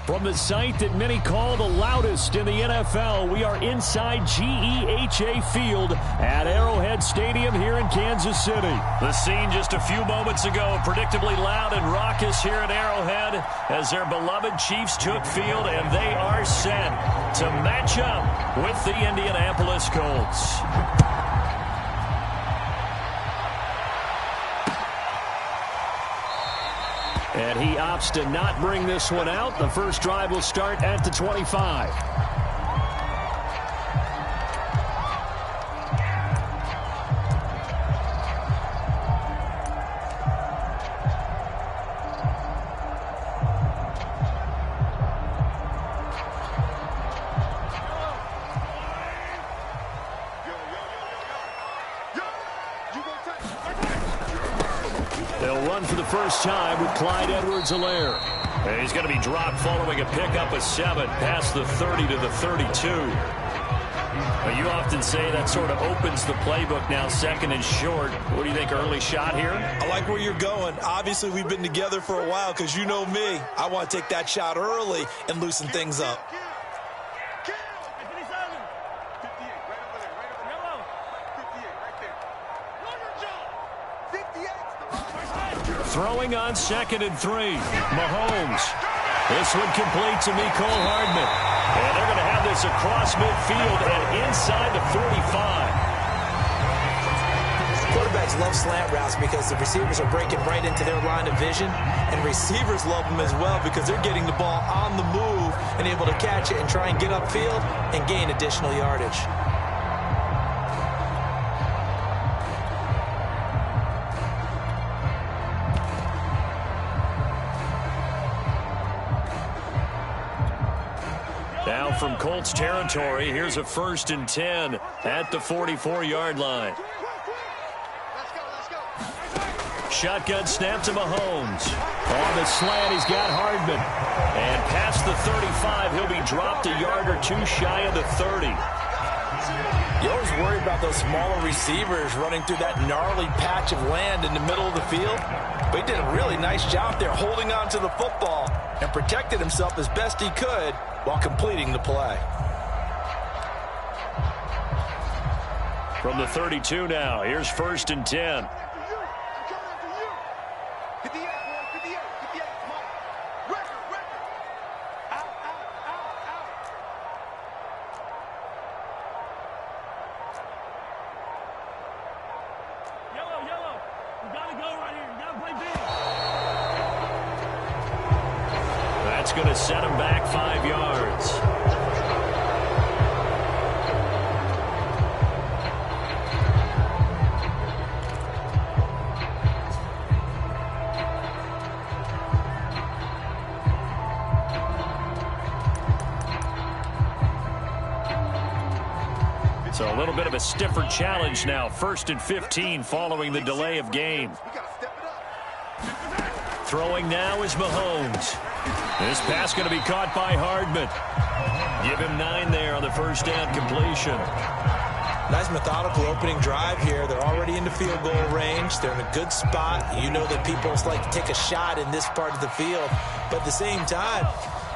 From the site that many call the loudest in the NFL, we are inside GEHA Field at Arrowhead Stadium here in Kansas City. The scene just a few moments ago, predictably loud and raucous here at Arrowhead as their beloved Chiefs took field, and they are set to match up with the Indianapolis Colts. And he opts to not bring this one out. The first drive will start at the 25. They'll run for the first time with Clyde Edwards-Helaire. And he's going to be dropped following a pickup of 7 past the 30 to the 32. Well, you often say that sort of opens the playbook now, second and short. What do you think, early shot here? I like where you're going. Obviously, we've been together for a while because you know me. I want to take that shot early and loosen things up. Throwing on 2nd and 3. Mahomes. This one complete to Mecole Hardman. And they're going to have this across midfield and inside the 45. Quarterbacks love slant routes because the receivers are breaking right into their line of vision. And receivers love them as well because they're getting the ball on the move and able to catch it and try and get upfield and gain additional yardage. Now from Colts territory, here's a 1st and 10 at the 44-yard line. Shotgun snap to Mahomes. On the slant, he's got Hardman. And past the 35, he'll be dropped a yard or two shy of the 30. You always worry about those smaller receivers running through that gnarly patch of land in the middle of the field. But he did a really nice job there holding on to the football and protected himself as best he could while completing the play. From the 32 now, here's 1st and 10. That's going to set him back 5 yards. So a little bit of a stiffer challenge now. 1st and 15 following the delay of game. Throwing now is Mahomes. This pass going to be caught by Hardman. Give him 9 there on the first down completion. Nice methodical opening drive here. They're already in the field goal range. They're in a good spot. You know that people like to take a shot in this part of the field. But at the same time,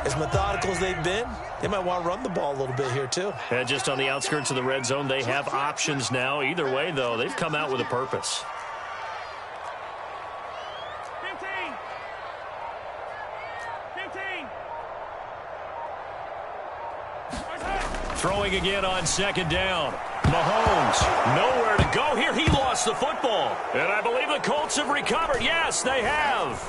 as methodical as they've been, they might want to run the ball a little bit here too. Yeah, just on the outskirts of the red zone, they have options now. Either way, though, they've come out with a purpose. Throwing again on 2nd down. Mahomes, nowhere to go here. He lost the football. And I believe the Colts have recovered. Yes, they have.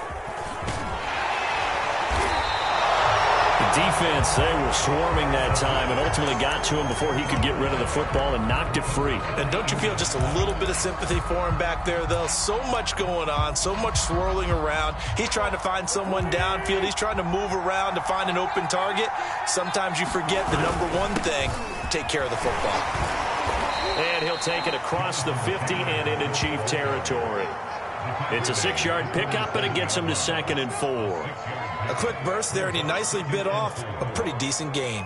The defense, they were swarming that time and ultimately got to him before he could get rid of the football and knocked it free. And don't you feel just a little bit of sympathy for him back there, though? So much going on, so much swirling around. He's trying to find someone downfield. He's trying to move around to find an open target. Sometimes you forget the number one thing, take care of the football. And he'll take it across the 50 and into Chief territory. It's a 6-yard pickup, and it gets him to 2nd and 4. A quick burst there, and he nicely bit off a pretty decent gain.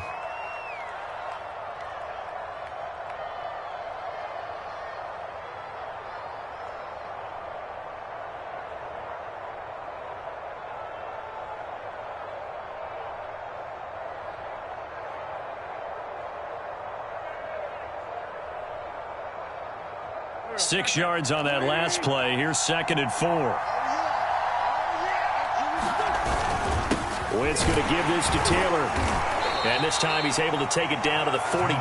6 yards on that last play. Here's 2nd and 4. Wentz going to give this to Taylor. And this time he's able to take it down to the 42. All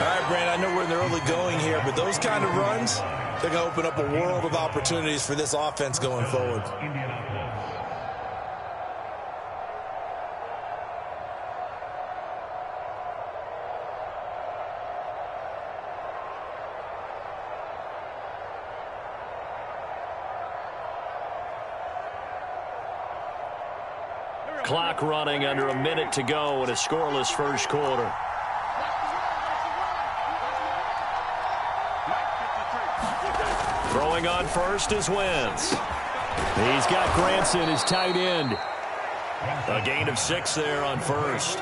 right, Brand, I know we're in the early going here, but those kind of runs, they're going to open up a world of opportunities for this offense going forward. Clock running under a minute to go in a scoreless first quarter. Throwing on first is Wentz. He's got Granson, his tight end. A gain of 6 there on first.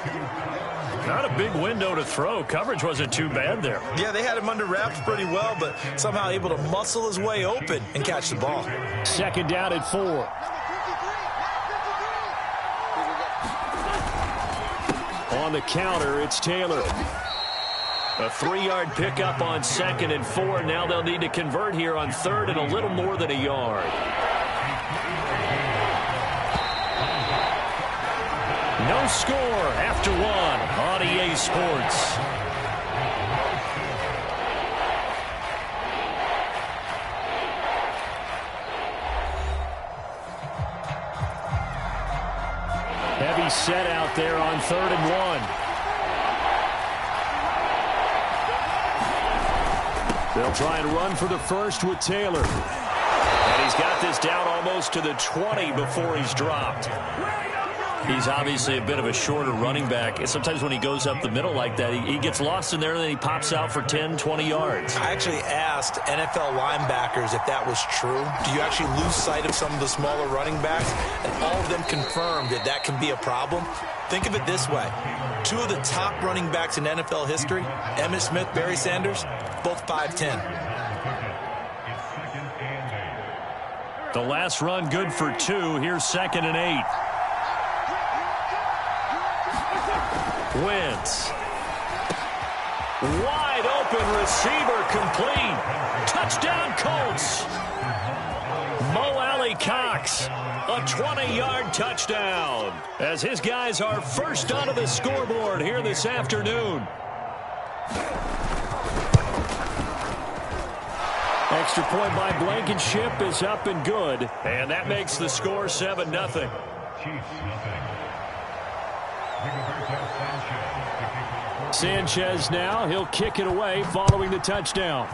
Not a big window to throw. Coverage wasn't too bad there. Yeah, they had him under wraps pretty well, but somehow able to muscle his way open and catch the ball. 2nd down at 4. On the counter, it's Taylor. A 3-yard pickup on 2nd and 4. Now they'll need to convert here on 3rd and a little more than a yard. No score after 1 on EA Sports. Heavy set out there on 3rd and 1. They'll try and run for the first with Taylor. And he's got this down almost to the 20 before he's dropped. He's obviously a bit of a shorter running back. And sometimes when he goes up the middle like that, he gets lost in there and then he pops out for 10, 20 yards. I actually asked NFL linebackers if that was true. Do you actually lose sight of some of the smaller running backs? And all of them confirmed that that can be a problem. Think of it this way. 2 of the top running backs in NFL history, Emmitt Smith, Barry Sanders, both 5'10". The last run good for 2. Here's 2nd and 8. Wentz. Wide open receiver complete. Touchdown Colts. Mo Alley Cox. A 20-yard touchdown. As his guys are first onto the scoreboard here this afternoon. Extra point by Blankenship is up and good. And that makes the score 7-0. Sanchez now, he'll kick it away following the touchdown.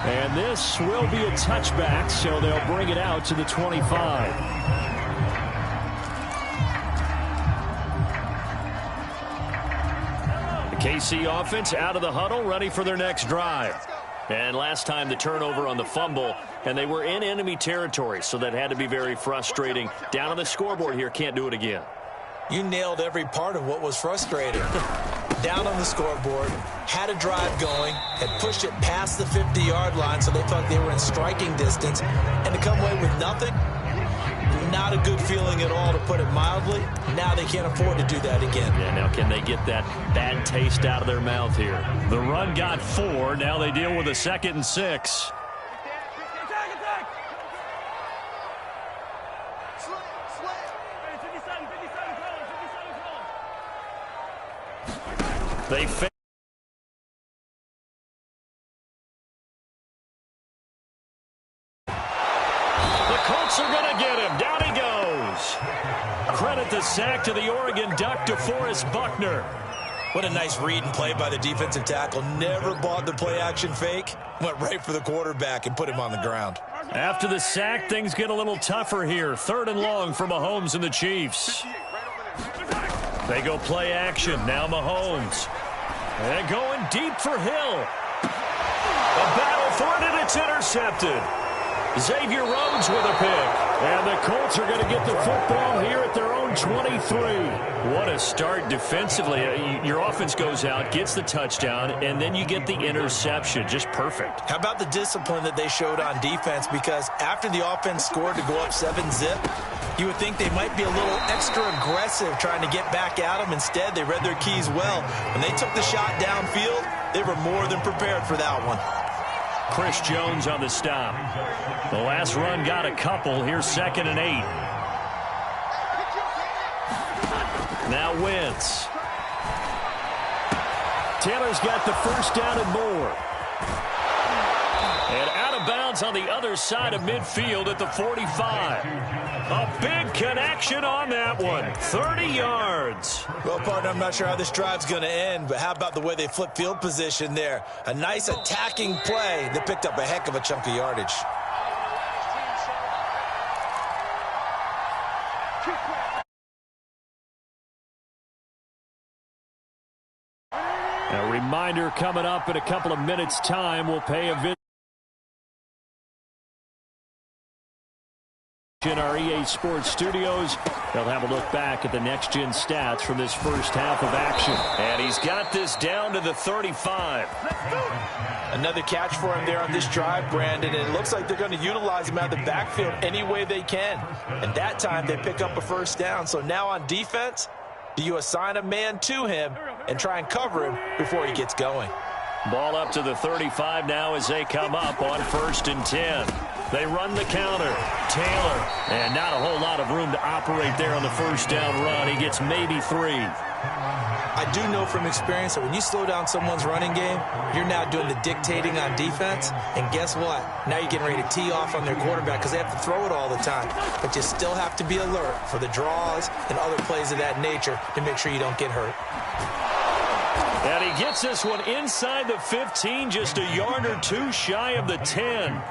And this will be a touchback, so they'll bring it out to the 25. The KC offense out of the huddle, ready for their next drive. And last time the turnover on the fumble, and they were in enemy territory, so that had to be very frustrating. Down on the scoreboard here, can't do it again. You nailed every part of what was frustrating. Down on the scoreboard, had a drive going, had pushed it past the 50-yard line, so they thought they were in striking distance, and to come away with nothing, not a good feeling at all, to put it mildly. Now they can't afford to do that again. Yeah, now can they get that bad taste out of their mouth here? The run got 4. Now they deal with a 2nd and 6. They fail. The Colts are going to get him. Down he goes. Credit the sack to the Oregon Duck, DeForest Buckner. What a nice read and play by the defensive tackle. Never bought the play-action fake. Went right for the quarterback and put him on the ground. After the sack, things get a little tougher here. 3rd and long for Mahomes and the Chiefs. They go play action. Now Mahomes. And going deep for Hill. A battle for it, and it's intercepted. Xavier Rhodes with a pick. And the Colts are going to get the football here at their own 23. What a start defensively. Your offense goes out, gets the touchdown, and then you get the interception. Just perfect. How about the discipline that they showed on defense? Because after the offense scored to go up 7-zip, You would think they might be a little extra aggressive trying to get back at them. Instead, they read their keys well. When they took the shot downfield, they were more than prepared for that one. Chris Jones on the stop. The last run got a couple. Here's 2nd and 8. Now Wentz. Taylor's got the first down and more. And out of bounds on the other side of midfield at the 45. A big connection on that one. 30 yards. Well, partner, I'm not sure how this drive's going to end, but how about the way they flip field position there? A nice attacking play that picked up a heck of a chunk of yardage. A reminder coming up in a couple of minutes' time. We'll pay a visit in our EA Sports studios. They'll have a look back at the next-gen stats from this first half of action. And he's got this down to the 35. Another catch for him there on this drive, Brandon, and it looks like they're going to utilize him out of the backfield any way they can. And that time they pick up a first down. So now on defense, do you assign a man to him and try and cover him before he gets going? Ball up to the 35 now as they come up on 1st and 10. They run the counter. Taylor, and not a whole lot of room to operate there on the first down run. He gets maybe 3. I do know from experience that when you slow down someone's running game, you're now doing the dictating on defense. And guess what? Now you're getting ready to tee off on their quarterback because they have to throw it all the time. But you still have to be alert for the draws and other plays of that nature to make sure you don't get hurt. And he gets this one inside the 15, just a yard or two shy of the 10.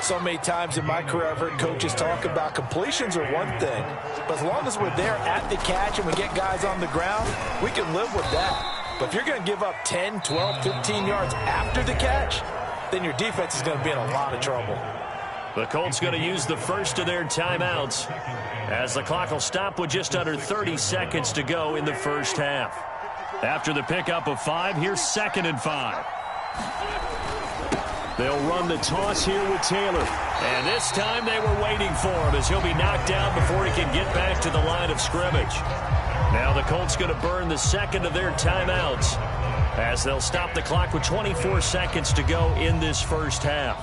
So many times in my career, I've heard coaches talk about completions are one thing. But as long as we're there at the catch and we get guys on the ground, we can live with that. But if you're going to give up 10, 12, 15 yards after the catch, then your defense is going to be in a lot of trouble. The Colts going to use the first of their timeouts as the clock will stop with just under 30 seconds to go in the first half. After the pickup of 5, here's 2nd and 5. They'll run the toss here with Taylor. And this time they were waiting for him as he'll be knocked down before he can get back to the line of scrimmage. Now the Colts going to burn the second of their timeouts as they'll stop the clock with 24 seconds to go in this first half.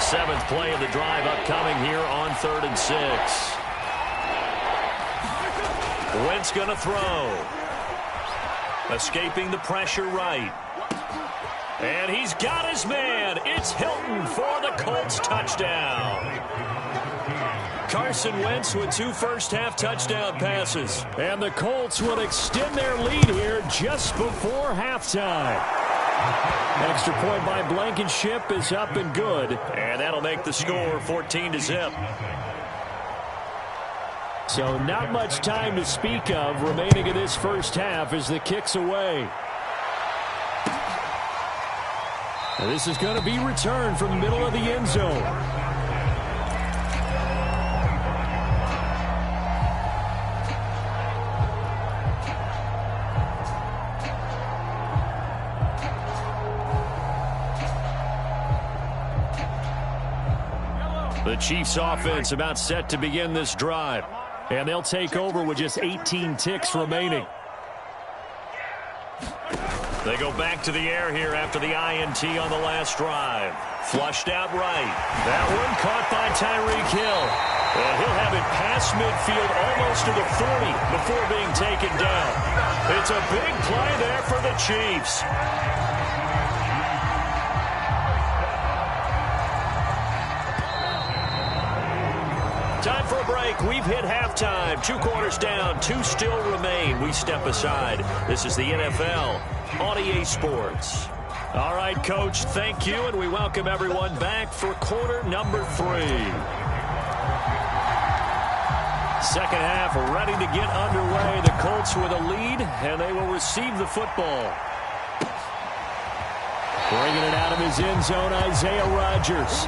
7th play of the drive upcoming here on 3rd and 6. Wentz going to throw. Escaping the pressure right. And he's got his man. It's Hilton for the Colts touchdown. Carson Wentz with 2 first-half touchdown passes. And the Colts will extend their lead here just before halftime. Extra point by Blankenship is up and good. And that'll make the score 14-0. So not much time to speak of remaining in this first half as the kick's away. And this is going to be returned from the middle of the end zone. The Chiefs offense about set to begin this drive. And they'll take over with just 18 ticks remaining. They go back to the air here after the INT on the last drive. Flushed out right. That one caught by Tyreek Hill. And he'll have it past midfield almost to the 40 before being taken down. It's a big play there for the Chiefs. Time for a break. We've hit halftime. 2 quarters down. 2 still remain. We step aside. This is the NFL on EA Sports. All right, Coach, thank you, and we welcome everyone back for quarter number 3. Second half ready to get underway. The Colts with a lead, and they will receive the football. Bringing it out of his end zone, Isaiah Rodgers.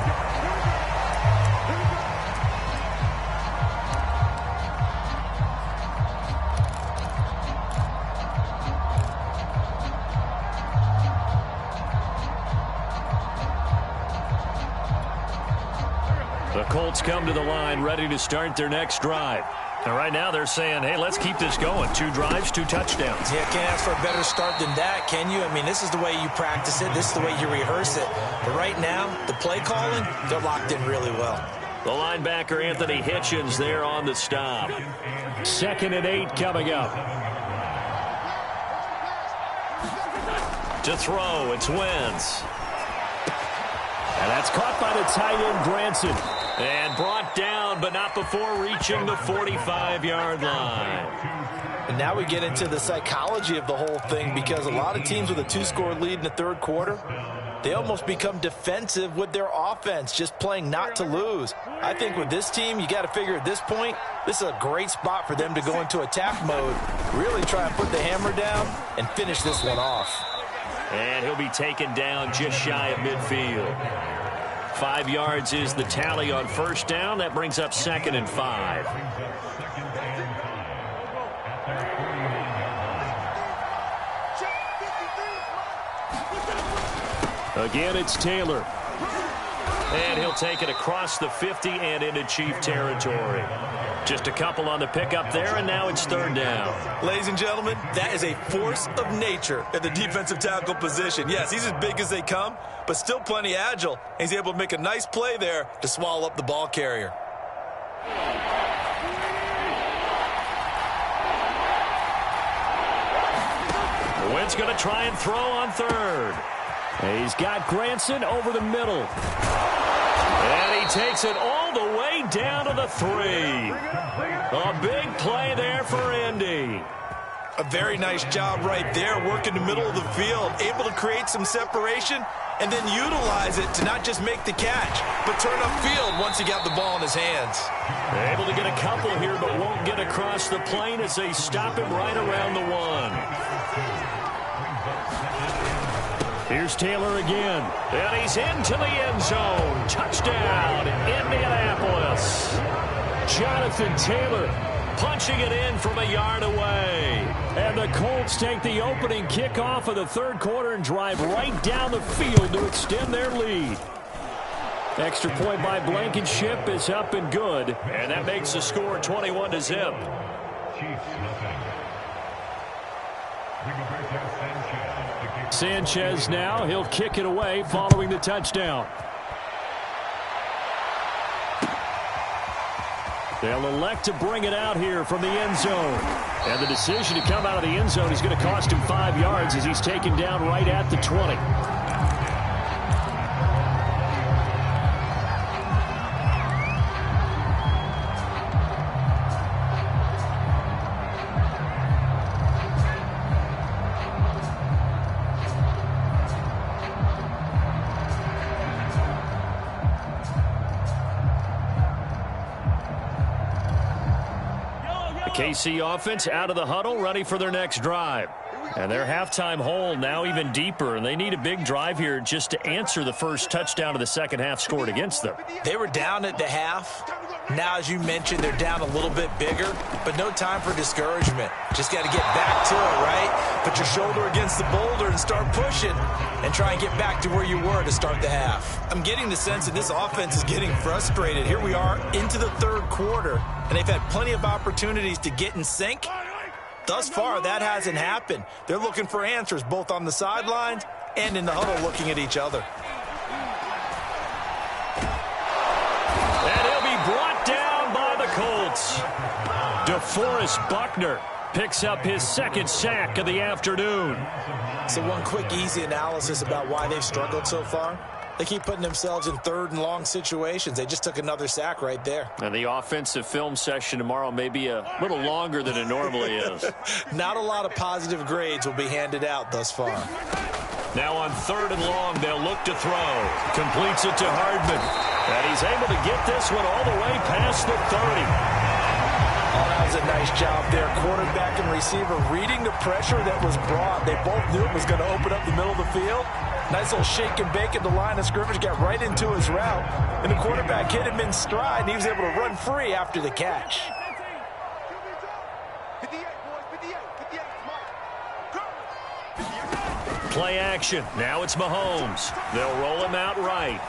offense come to the line, ready to start their next drive. And right now they're saying, hey, let's keep this going. 2 drives, 2 touchdowns. Yeah, can't ask for a better start than that, can you? I mean, this is the way you practice it. This is the way you rehearse it. But right now, the play calling, they're locked in really well. The linebacker, Anthony Hitchens, there on the stop. 2nd and 8 coming up. To throw, it's Wentz. And that's caught by the tight end, Granson. And brought down, but not before reaching the 45-yard line. And now we get into the psychology of the whole thing, because a lot of teams with a 2-score lead in the third quarter, they almost become defensive with their offense, just playing not to lose. I think with this team, you got to figure at this point, this is a great spot for them to go into attack mode, really try and put the hammer down and finish this one off. And he'll be taken down just shy of midfield. 5 yards is the tally on first down. That brings up 2nd and 5. Again, it's Taylor. And he'll take it across the 50 and into Chief territory. Just a couple on the pickup there, and now it's 3rd down. Ladies and gentlemen, that is a force of nature at the defensive tackle position. Yes, he's as big as they come, but still plenty agile. He's able to make a nice play there to swallow up the ball carrier. Wentz going to try and throw on 3rd. He's got Granson over the middle. And he takes it all the way down to the 3. A big play there for Indy. A very nice job right there, working the middle of the field, able to create some separation and then utilize it to not just make the catch, but turn upfield once he got the ball in his hands. They're able to get a couple here, but won't get across the plane as they stop him right around the 1. Here's Taylor again. And he's into the end zone. Touchdown, Indianapolis. Jonathan Taylor punching it in from a yard away. And the Colts take the opening kickoff of the third quarter and drive right down the field to extend their lead. Extra point by Blankenship is up and good. And that makes the score 21-0. Sanchez now, he'll kick it away following the touchdown. They'll elect to bring it out here from the end zone. And the decision to come out of the end zone is going to cost him 5 yards as he's taken down right at the 20. KC offense out of the huddle, ready for their next drive. And their halftime hole now even deeper, and they need a big drive here just to answer the first touchdown of the second half scored against them. They were down at the half. Now, as you mentioned, they're down a little bit bigger, but no time for discouragement. Just got to get back to it, right? Put your shoulder against the boulder and start pushing and try and get back to where you were to start the half. I'm getting the sense that this offense is getting frustrated. Here we are into the third quarter, and they've had plenty of opportunities to get in sync. Thus far, that hasn't happened. They're looking for answers both on the sidelines and in the huddle looking at each other. And he'll be brought down by the Colts. DeForest Buckner picks up his second sack of the afternoon. So one quick, easy analysis about why they've struggled so far. They keep putting themselves in third and long situations. They just took another sack right there. And the offensive film session tomorrow may be a little longer than it normally is. Not a lot of positive grades will be handed out thus far. Now on third and long, they'll look to throw. Completes it to Hardman. And he's able to get this one all the way past the 30. Oh, that was a nice job there. Quarterback and receiver reading the pressure that was brought. They both knew it was going to open up the middle of the field. Nice little shake and bake at the line of scrimmage. Got right into his route. And the quarterback hit him in stride. And he was able to run free after the catch. Play action. Now it's Mahomes. They'll roll him out right.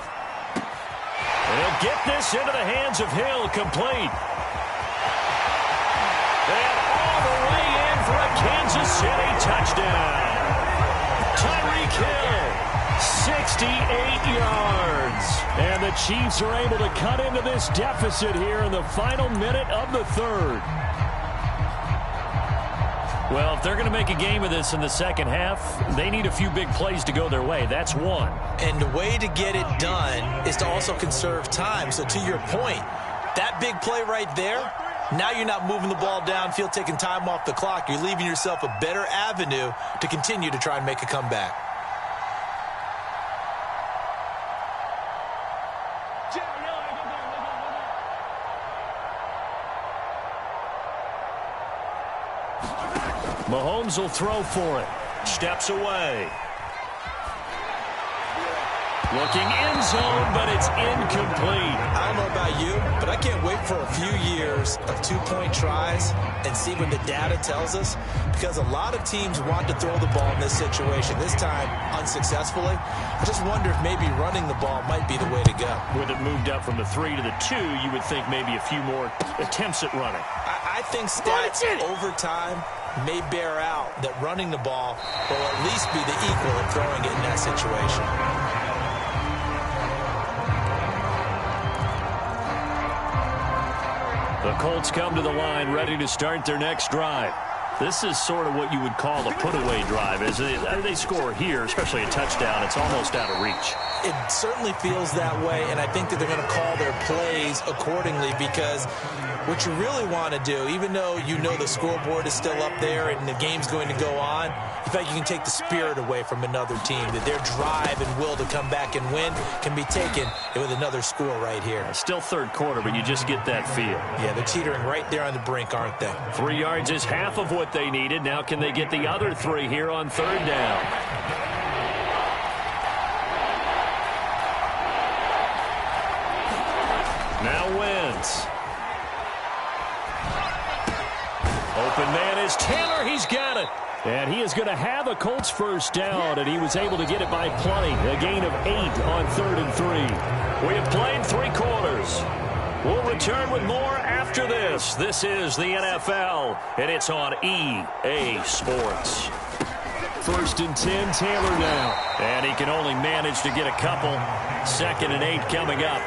And he'll get this into the hands of Hill, complete. And all the way in for a Kansas City touchdown. Tyreek Hill, 68 yards. And the Chiefs are able to cut into this deficit here in the final minute of the third. Well, if they're going to make a game of this in the second half, they need a few big plays to go their way. That's one. And the way to get it done is to also conserve time. So to your point, that big play right there, now you're not moving the ball downfield, taking time off the clock. You're leaving yourself a better avenue to continue to try and make a comeback. Mahomes will throw for it. Steps away. Looking end zone, but it's incomplete. I don't know about you, but I can't wait for a few years of two-point tries and see what the data tells us, because a lot of teams want to throw the ball in this situation, this time unsuccessfully. I just wonder if maybe running the ball might be the way to go. With it moved up from the 3 to the 2, you would think maybe a few more attempts at running. I think stats over time may bear out that running the ball will at least be the equal of throwing it in that situation. The Colts come to the line ready to start their next drive. This is sort of what you would call a put-away drive. As they score here, especially a touchdown, it's almost out of reach. It certainly feels that way, and I think that they're going to call their plays accordingly, because what you really want to do, even though you know the scoreboard is still up there and the game's going to go on, in fact, you can take the spirit away from another team, that their drive and will to come back and win can be taken with another score right here. Still third quarter, but you just get that feel. Yeah, they're teetering right there on the brink, aren't they? 3 yards is half of what they needed. Now can they get the other 3 here on third down? Now Wentz. Open man is Taylor. He's got it. And he is going to have a Colts first down, and he was able to get it by plenty. A gain of 8 on 3rd and 3. We have played 3 quarters. We'll return with more after this. This is the NFL, and it's on EA Sports. 1st and 10, Taylor now. And he can only manage to get a couple. 2nd and 8 coming up.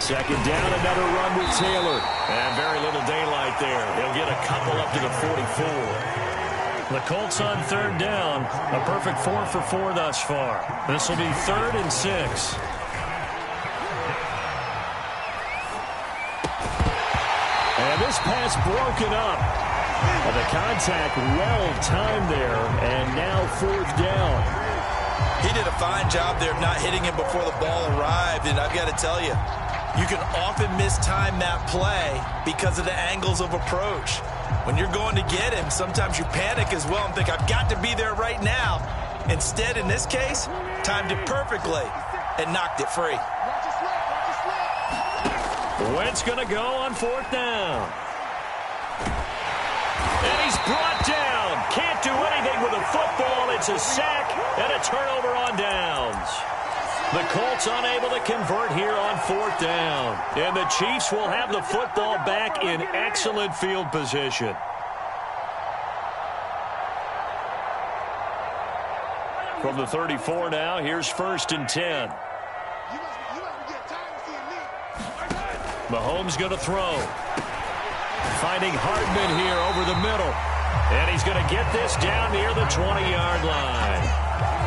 Second down, another run with Taylor. And very little daylight there. He'll get a couple up to the 44. The Colts on 3rd down. A perfect 4 for 4 thus far. This will be 3rd and 6. And this pass broken up. And the contact well timed there. And now 4th down. He did a fine job there of not hitting him before the ball arrived. And I've got to tell you, you can often mistime that play because of the angles of approach. When you're going to get him, sometimes you panic as well and think, I've got to be there right now. Instead, in this case, timed it perfectly and knocked it free. Wentz going to go on 4th down. And he's brought down. Can't do anything with a football. It's a sack and a turnover on downs. The Colts unable to convert here on 4th down. And the Chiefs will have the football back in excellent field position. From the 34 now, here's 1st and 10. Mahomes going to throw. Finding Hardman here over the middle. And he's going to get this down near the 20-yard line.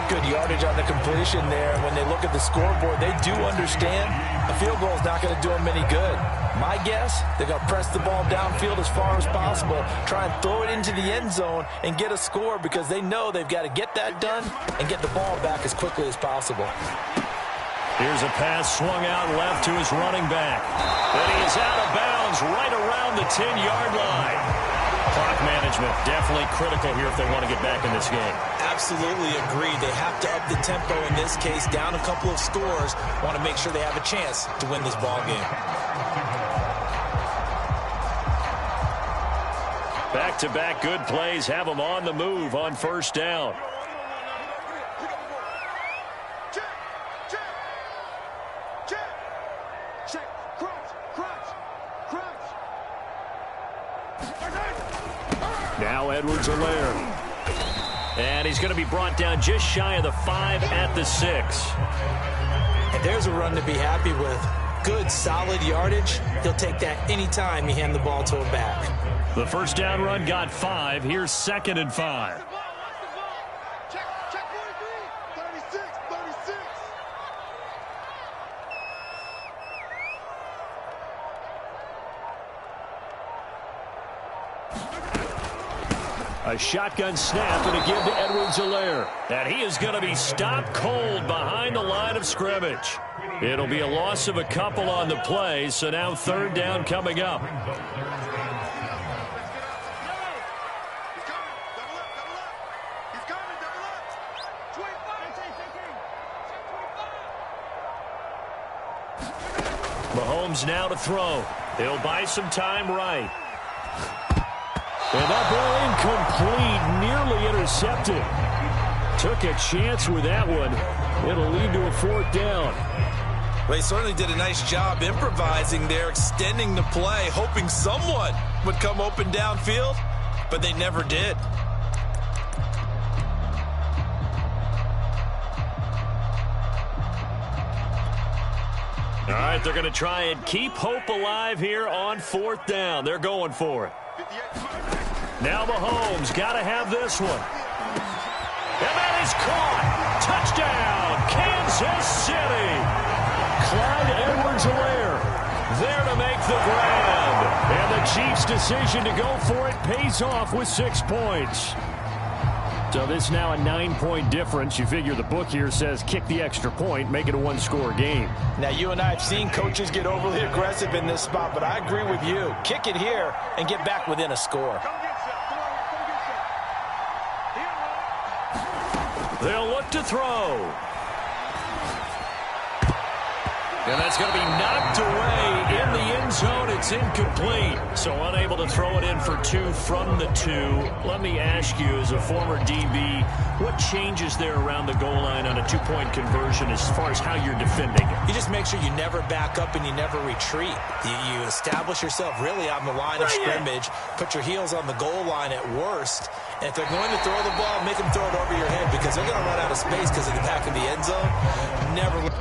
Good yardage on the completion there. When they look at the scoreboard, they do understand a field goal is not going to do them any good. My guess, they're going to press the ball downfield as far as possible, try and throw it into the end zone and get a score, because they know they've got to get that done and get the ball back as quickly as possible. Here's a pass swung out left to his running back. And he is out of bounds right around the 10-yard line. Clock management definitely critical here if they want to get back in this game. Absolutely agree. They have to up the tempo in this case, down a couple of scores. Want to make sure they have a chance to win this ball game. Back-to-back good plays have them on the move on 1st down. Now Edwards-Helaire. And he's going to be brought down just shy of the 5 at the 6. And there's a run to be happy with. Good, solid yardage. He'll take that anytime you hand the ball to him back. The first down run got 5. Here's 2nd and 5. A shotgun snap and a give to Edwards-Helaire. And he is going to be stopped cold behind the line of scrimmage. It'll be a loss of a couple on the play, so now 3rd down coming up. Mahomes now to throw. He'll buy some time right. And that ball incomplete, nearly intercepted. Took a chance with that one. It'll lead to a 4th down. Well, he certainly did a nice job improvising there, extending the play, hoping someone would come open downfield, but they never did. All right, they're going to try and keep hope alive here on 4th down. They're going for it. Now Mahomes got to have this one. And that is caught. Touchdown, Kansas City. Clyde Edwards-Helaire there to make the grab. And the Chiefs' decision to go for it pays off with 6 points. So this now a 9-point difference. You figure the book here says kick the extra point, make it a 1-score game. Now, you and I have seen coaches get overly aggressive in this spot, but I agree with you. Kick it here and get back within a score. They'll look to throw. And that's going to be knocked away in the end zone. It's incomplete. So unable to throw it in for 2 from the 2. Let me ask you, as a former DB, what changes there around the goal line on a 2-point conversion as far as how you're defending it? You just make sure you never back up and you never retreat. You establish yourself really on the line of scrimmage, put your heels on the goal line at worst. And if they're going to throw the ball, make them throw it over your head because they're going to run out of space because of the back of the end zone. Never.